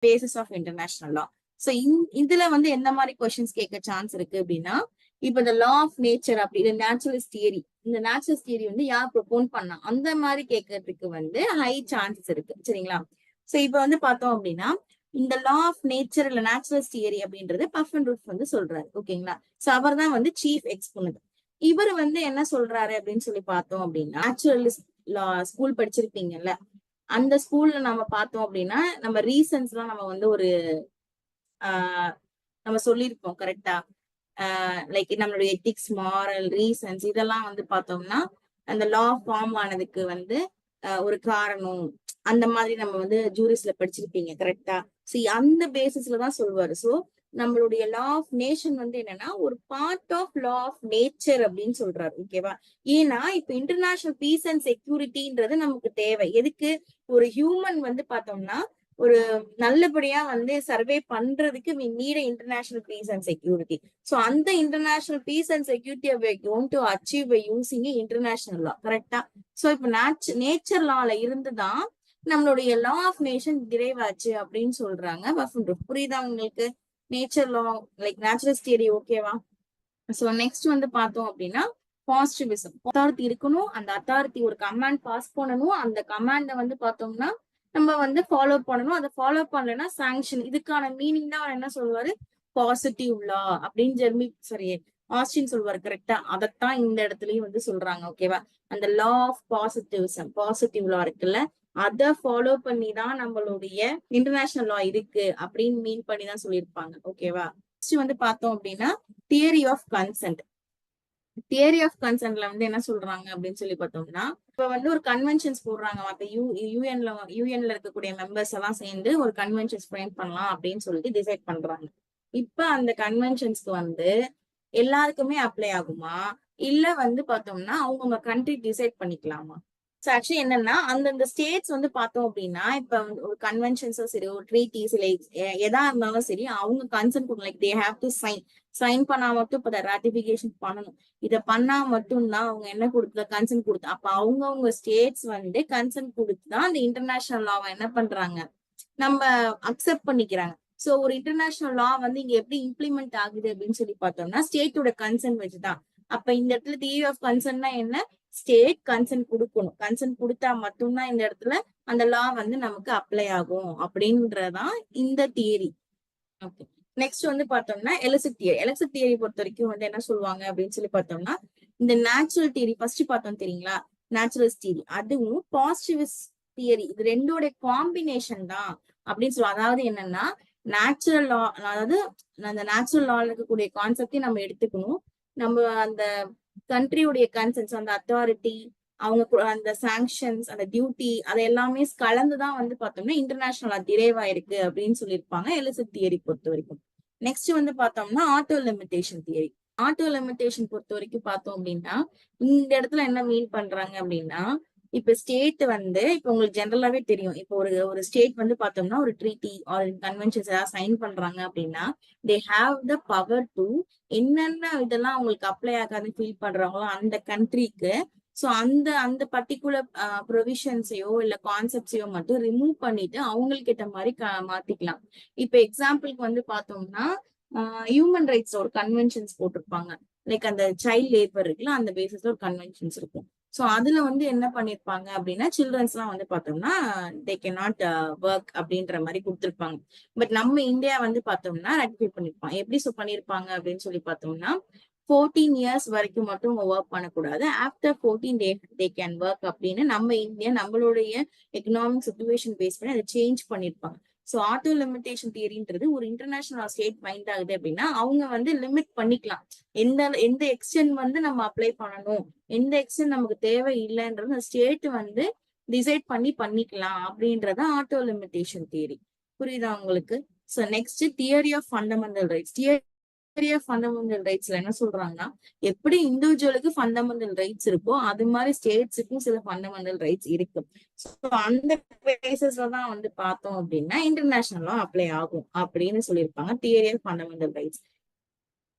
Basis of international law. So இதுல வந்து எந்த மாதிரி கொஸ்டின்ஸ் கேட்க சான்ஸ் இருக்கு அப்படின்னா, இப்ப இந்த லா ஆஃப் நேச்சர் அப்படி நேச்சுரலிஸ்ட் தியரி, இந்த நேச்சுரல் தியரி வந்து யார் ப்ரொபோன் பண்ணா அந்த மாதிரி கேட்கறதுக்கு வந்து ஹை சான்சஸ் இருக்கு. சரிங்களா? சோ இப்ப வந்து பார்த்தோம் அப்படின்னா, இந்த லா ஆஃப் நேச்சர் இல்ல நேச்சுரல் தியரி அப்படின்றது பஃப் அண்ட் ரூஃப் வந்து சொல்றாரு. ஓகேங்களா? சோ அவர் தான் வந்து சீஃப் எக்ஸ்போனன்ட். இவர் வந்து என்ன சொல்றாரு அப்படின்னு சொல்லி பார்த்தோம் அப்படின்னா, நேச்சுரலிஸ்ட் லா ஸ்கூல் படிச்சிருப்பீங்கல்ல, அந்த ஸ்கூல்ல நம்ம பார்த்தோம் அப்படின்னா நம்ம ரீசன்ஸ் எல்லாம் நம்ம வந்து ஒரு நம்ம சொல்லியிருப்போம் கரெக்டா. லைக் நம்மளுடைய எத்திக்ஸ், மாரல், ரீசன்ஸ் இதெல்லாம் வந்து பார்த்தோம்னா அந்த லா ஃபார்ம் ஆனதுக்கு வந்து ஒரு காரணம், அந்த மாதிரி நம்ம வந்து ஜூரிஸ்ல படிச்சிருப்பீங்க கரெக்டா. ஸோ அந்த பேசிஸ்ல தான் சொல்லுவாரு. ஸோ நம்மளுடைய லா ஆஃப் நேஷன் வந்து என்னன்னா ஒரு part of law of nature அப்படின்னு சொல்றாரு. ஓகேவா? ஏன்னா இப்ப இன்டர்நேஷனல் பீஸ் அண்ட் செக்யூரிட்டின்றது நமக்கு தேவை. எதுக்கு? ஒரு ஹியூமன் வந்து பார்த்தோம்னா ஒரு நல்லபடியா வந்து சர்வே பண்றதுக்கு we need a international peace and security. So அந்த international peace and security we are going to achieve by using international law. கரெக்டா? சோ இப்ப நேச்சர் லால இருந்துதான் நம்மளுடைய லா ஆஃப் நேஷன் டிரைவ் ஆச்சு அப்படின்னு சொல்றாங்க. புரியுதா உங்களுக்கு? நேச்சர் லா லைக் நேச்சுரல் தியரி. ஓகேவா? சோ நெக்ஸ்ட் வந்து பார்த்தோம் அப்படின்னா பாசிட்டிவிசம். அத்தாரிட்டி இருக்கணும், அந்த அத்தாரிட்டி ஒரு கமாண்ட் பாஸ் பண்ணணும், அந்த கமாண்ட வந்து பார்த்தோம்னா நம்ம வந்து ஃபாலோ பண்ணணும். அதை ஃபாலோ பண்ணலன்னா சாங்ஷன். இதுக்கான மீனிங் தான் அவர் என்ன சொல்லுவாரு? பாசிட்டிவ் லா அப்படின்னு ஆஸ்டின் சொல்லுவாரு. கரெக்டா? அதைத்தான் இந்த இடத்துலயும் வந்து சொல்றாங்க. ஓகேவா? அந்த லா ஆஃப் பாசிட்டிவிசம், பாசிட்டிவ் லா இருக்குல்ல, அதை ஃபாலோ பண்ணி தான் நம்மளுடைய இன்டர்நேஷனல் லா இருக்கு அப்படின்னு மீன் பண்ணி தான் சொல்லியிருப்பாங்க. ஓகேவா? நெக்ஸ்ட் வந்து பார்த்தோம் அப்படின்னா theory of consent. Theory of கன்சென்ட்ல வந்து என்ன சொல்றாங்க அப்படின்னு சொல்லி பார்த்தோம்னா, இப்ப வந்து ஒரு கன்வென்ஷன்ஸ் போடுறாங்க. மத்த யூஎன்ல இருக்கக்கூடிய மெம்பர்ஸ் எல்லாம் சேர்ந்து ஒரு கன்வென்ஷன்ஸ் ஃப்ரேம் பண்ணலாம் அப்படின்னு சொல்லிட்டு டிசைட் பண்றாங்க. இப்ப அந்த கன்வென்ஷன்ஸ்க்கு வந்து எல்லாருக்குமே அப்ளை ஆகுமா, இல்ல வந்து பார்த்தோம்னா அவங்கவுங்க கண்ட்ரி டிசைட் பண்ணிக்கலாமா? சோ ஆக்சுவலி என்னன்னா அந்தந்த ஸ்டேட்ஸ் வந்து பார்த்தோம் அப்படின்னா இப்ப ஒரு கன்வென்ஷன்ஸும் சரி, ஒரு ட்ரீட்டிஸ் இல்லை எதா இருந்தாலும் சரி, அவங்க கன்சென்ட் கொடுக்கணும். Like they have to sign பண்ணா மட்டும் இப்ப ராட்டிபிகேஷன் பண்ணணும். இத பண்ணா மட்டும்தான் அவங்க என்ன கொடுத்த கன்சென்ட் கொடுத்து, அப்ப அவங்கவுங்க ஸ்டேட்ஸ் வந்து கன்சென்ட் கொடுத்துதான் அந்த இன்டர்நேஷனல் லாவை என்ன பண்றாங்க, நம்ம அக்செப்ட் பண்ணிக்கிறாங்க. சோ ஒரு இன்டர்நேஷனல் லா வந்து இங்க எப்படி இம்ப்ளிமெண்ட் ஆகுது அப்படின்னு சொல்லி பார்த்தோம்னா ஸ்டேட்டோட கன்சென்ட் வச்சுதான். அப்ப இந்த இடத்துல தியரி ஆஃப் கன்சென்ட்னா என்ன? ஸ்டேட் கன்சென்ட் கொடுக்கணும். கன்சென்ட் கொடுத்தா மட்டும்தான் இந்த இடத்துல அந்த லா வந்து நமக்கு அப்ளை ஆகும் அப்படின்றதான் இந்த தியரி. ஓகே. நெக்ஸ்ட் வந்து பார்த்தோம்னா எலிசிட் தியரி. எலிசிட் தியரி பொறுத்த வரைக்கும் வந்து என்ன சொல்லுவாங்க அப்படின்னு சொல்லி பார்த்தோம்னா, இந்த நேச்சுரல் தியரி ஃபர்ஸ்ட் பார்த்தோம் தெரியுங்களா, நேச்சுரல் தியரி அதுவும் பாசிட்டிவிஸ்ட் தியரி இது ரெண்டோட காம்பினேஷன் தான் அப்படின்னு சொல்லுவாங்க. அதாவது என்னன்னா நேச்சுரல் லா, அதாவது அந்த நேச்சுரல் லால இருக்கக்கூடிய கான்செப்டையும் நம்ம எடுத்துக்கணும். நம்ம அந்த கண்ட்ரியுடைய கன்சென்ட்ஸ், அந்த அத்தாரிட்டி, அவங்க அந்த சாங்ஷன்ஸ், அந்த டியூட்டி, அது எல்லாமே கலந்துதான் வந்து பார்த்தோம்னா இன்டர்நேஷனலா டிரைவ் ஆயிருக்கு அப்படின்னு சொல்லியிருப்பாங்க எலிசிட் தியரி பொறுத்த வரைக்கும். நெக்ஸ்ட் வந்து பார்த்தோம்னா auto limitation theory. Auto limitation பொறுத்த வரைக்கும் பார்த்தோம் அப்படின்னா இந்த இடத்துல என்ன மீன் பண்றாங்க அப்படின்னா, இப்ப ஸ்டேட் வந்து இப்ப உங்களுக்கு ஜெனரலாவே தெரியும். இப்ப ஒரு ஸ்டேட் வந்து பார்த்தோம்னா ஒரு ட்ரீட்டி ஆர் கன்வென்ஷன்ஸ் ஏதாவது சைன் பண்றாங்க அப்படின்னா they have the power to என்னென்ன இதெல்லாம் அவங்களுக்கு அப்ளை ஆகாதுன்னு ஃபீல் பண்றாங்களோ அந்த கண்ட்ரிக்கு, சோ அந்த அந்த பர்டிகுலர் ப்ரொவிஷன்ஸையோ இல்ல கான்செப்ட்ஸையோ மட்டும் ரிமூவ் பண்ணிட்டு அவங்களுக்கு ஏற்ற மாதிரி மாத்திக்கலாம். இப்ப எக்ஸாம்பிளுக்கு வந்து பார்த்தோம்னா ஹியூமன் ரைட்ஸ் ஒரு கன்வென்ஷன்ஸ் போட்டிருப்பாங்க. லைக் அந்த சைல்ட் லேபர் இருக்குல்ல, அந்த பேசிஸ்ல ஒரு கன்வென்ஷன்ஸ் இருக்கும். சோ அதுல வந்து என்ன பண்ணிருப்பாங்க அப்படின்னா சில்ட்ரன்ஸ் எல்லாம் வந்து பார்த்தோம்னா தே கேன் நாட் ஒர்க் அப்படின்ற மாதிரி கொடுத்திருப்பாங்க. பட் நம்ம இந்தியா வந்து பார்த்தோம்னா ரெட்டிஃபை பண்ணிருப்பாங்க. எப்படி பண்ணிருப்பாங்க அப்படின்னு சொல்லி பார்த்தோம்னா 14 இயர்ஸ் வரைக்கும் மட்டும் ஒர்க் பண்ணக்கூடாது, ஆஃப்டர் 14 தே கேன் ஒர்க் அப்படின்னு நம்ம இந்தியா நம்மளுடைய எக்கனாமிக் சிச்சுவேஷன் பேஸ் பண்ணி அதை சேஞ்ச் பண்ணிருப்பாங்க. சோ ஆட்டோ லிமிடேஷன் தியரின்றது ஒரு இன்டர்நேஷனல் ஸ்டேட் மைண்ட் ஆகுது அப்படின்னா அவங்க வந்து லிமிட் பண்ணிக்கலாம். எந்த எந்த எக்ஸ்டென்ட் வந்து நம்ம அப்ளை பண்ணணும், எந்த எக்ஸ்டென்ட் நமக்கு தேவை இல்லைன்றது ஸ்டேட் வந்து டிசைட் பண்ணி பண்ணிக்கலாம் அப்படின்றத ஆட்டோ லிமிடேஷன் தியரி. புரியுதா உங்களுக்கு? So next theory of fundamental rights. Theory of fundamental ரைட்ஸ்ல என்ன சொல்றாங்கன்னா, எப்படி இண்டிவிஜுவலுக்கு ஃபண்டமெண்டல் ரைட்ஸ் இருக்கோ அது மாதிரி ஸ்டேட்ஸுக்கும் சில ஃபண்டமெண்டல் ரைட்ஸ் இருக்கு. அந்த பேசஸ்ல தான் வந்து பார்த்தோம் அப்படின்னா இன்டர்நேஷனலா அப்ளை ஆகும் அப்படின்னு சொல்லியிருப்பாங்க தியரி ஆஃப் ஃபண்டமெண்டல் ரைட்ஸ்.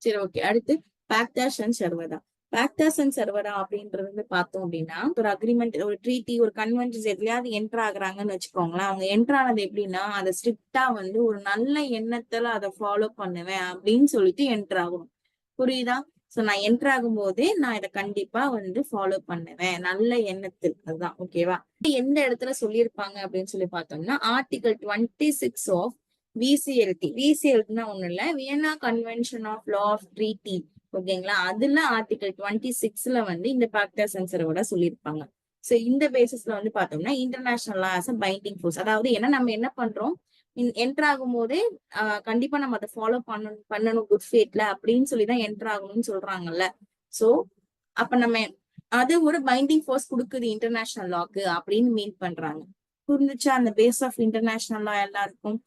சரி, ஓகே. அடுத்து பாக்தாஷ் அண்ட் சர்வதா. பேக்டர்ஸ் அண்ட் சர்வரா அப்படின்றது வந்து பார்த்தோம் அப்படின்னா ஒரு அக்ரிமெண்ட், ஒரு ட்ரீட்டி, ஒரு கன்வென்ஷன்ஸ் எதுலயாவது என்டர் ஆகுறாங்கன்னு வச்சுக்கோங்களேன். அவங்க என்டர் ஆனது எப்படின்னா அதை ஸ்ட்ரிக்டா வந்து ஒரு நல்ல எண்ணத்துல அதை ஃபாலோ பண்ணுவேன் அப்படின்னு சொல்லிட்டு என்டர் ஆகணும். புரியுதா? சோ நான் என்டர் ஆகும் போதே நான் இதை கண்டிப்பா வந்து ஃபாலோ பண்ணுவேன் நல்ல எண்ணத்தில். அதுதான் ஓகேவா. எந்த இடத்துல சொல்லியிருப்பாங்க அப்படின்னு சொல்லி பார்த்தோம்னா ஆர்டிகல் 26 ஆஃப் விசிஎல்டி. விசிஎல்டினா ஒண்ணு இல்ல, Vienna convention of law of treaty. ஓகேங்களா. அதுல ஆர்டிகல் 26ல வந்து இந்த பாக்டர்ஸ் அண்ட் சர்வரா சொல்லியிருப்பாங்க. சோ இந்த பேசிஸ்ல வந்து பார்த்தோம்னா international law as a binding force. அதாவது ஏன்னா நம்ம என்ன பண்றோம், என்டர் ஆகும் போதே கண்டிப்பா நம்ம அதை ஃபாலோ பண்ணணும் குட் ஃபேட்ல அப்படின்னு சொல்லிதான் என்டர் ஆகணும்னு சொல்றாங்கல்ல. சோ அப்ப நம்ம அது ஒரு பைண்டிங் ஃபோர்ஸ் கொடுக்குது இன்டர்நேஷனல் லாக்கு அப்படின்னு மீன் பண்றாங்க. புரிஞ்சுச்சா அந்த பேஸ் ஆஃப் இன்டர்நேஷனல் லா எல்லாருக்கும்?